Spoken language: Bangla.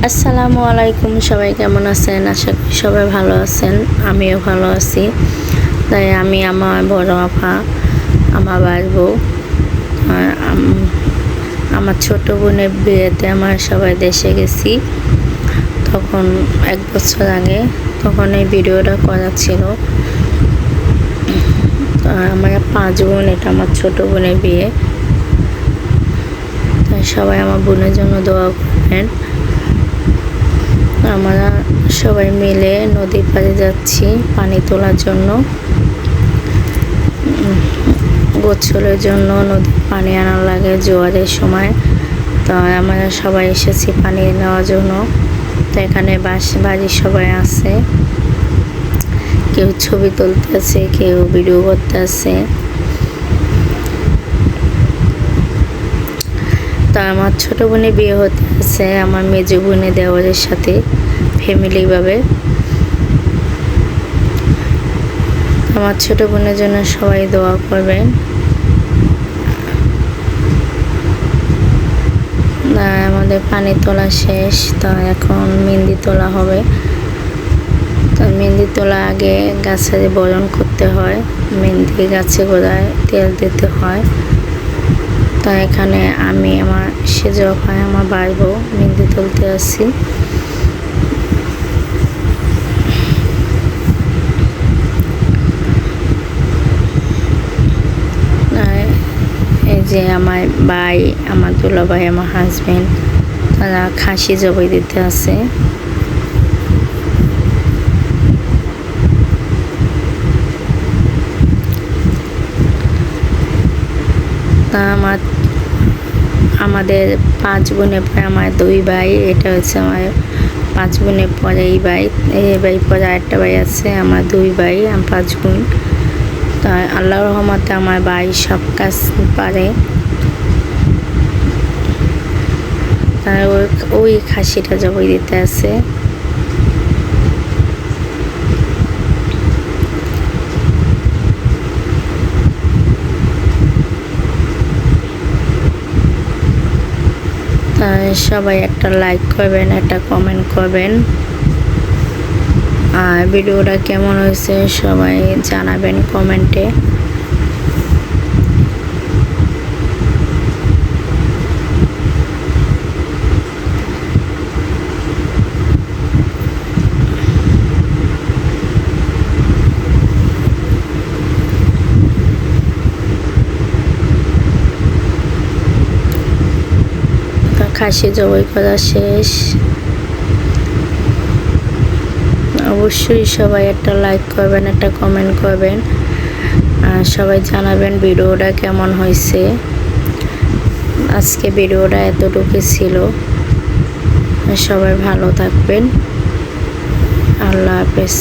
আসসালামু আলাইকুম, সবাই কেমন আছেন? আশা করি সবাই ভালো আছেন। আমিও ভালো আছি। তাই আমি আমার বড় আপা, আমার বউ, আর আমার ছোট বোনের বিয়েতে আমরা সবাই দেশে গেছি। তখন 1 বছর আগে, তখন এই ভিডিওটা করা ছিল। আমরা 5 বোন, এটা আমার ছোট বোনের বিয়ে। তাই সবাই আমার বোনের জন্য দোয়া করবেন। আমরা সবাই মিলে নদীর পাড়ে যাচ্ছি পানি তোলার জন্য। গোসলের জন্য নদীর পানি আনা লাগে জোয়ারের সময়। তো আমরা সবাই এসেছি পানি নেওয়ার জন্য। তো এখানে বাড়ির সবাই আছে, কেউ ছবি তুলতেছে, কেউ ভিডিও করতেছে। তো আমার ছোট বোনের বিয়ে হতে আছে আমার মেজো বোনের দেওয়ারের সাথে, ফ্যামিলিভাবে। আমার ছোট বোনের জন্য সবাই দোয়া করবেন। আমাদের পানি তোলা শেষ, তো এখন মেহেন্দি তোলা হবে। তো মেহেন্দি তোলা আগে গাছে বরণ করতে হয়, মেহেন্দি গাছে গোড়ায় তেল দিতে হয়। তো এখানে আমি আমার সেজো হয় আমার বউ মেহেন্দি তুলতে আসি। এই যে আমার ভাই, আমার দুলা ভাই, আমার হাজবেন্ড, তারা খাসি জবাই দিতে আছে। তা আমাদের 5 বোনের পরে আমার 2 ভাই, এটা হচ্ছে আমার 5 বোনের পরে এই ভাই পরে আরেকটা ভাই আছে। আমার 2 ভাই, আমি 5 বোন। তা আল্লাহর রহমতে আমার ভাই সব কাজ পারে। তার ওই খাসিটা জবাই দিতে আছে। সবাই একটা লাইক করবেন, একটা কমেন্ট করবেন, আর ভিডিওটা কেমন হয়েছে সবাই জানাবেন কমেন্টে। খাসি জবাই করা শেষ। অবশ্যই সবাই একটা লাইক করবেন, একটা কমেন্ট করবেন, আর সবাই জানাবেন ভিডিওটা কেমন হয়েছে। আজকে ভিডিওটা এতটুকু ছিল। সবাই ভালো থাকবেন। আল্লাহ হাফেজ।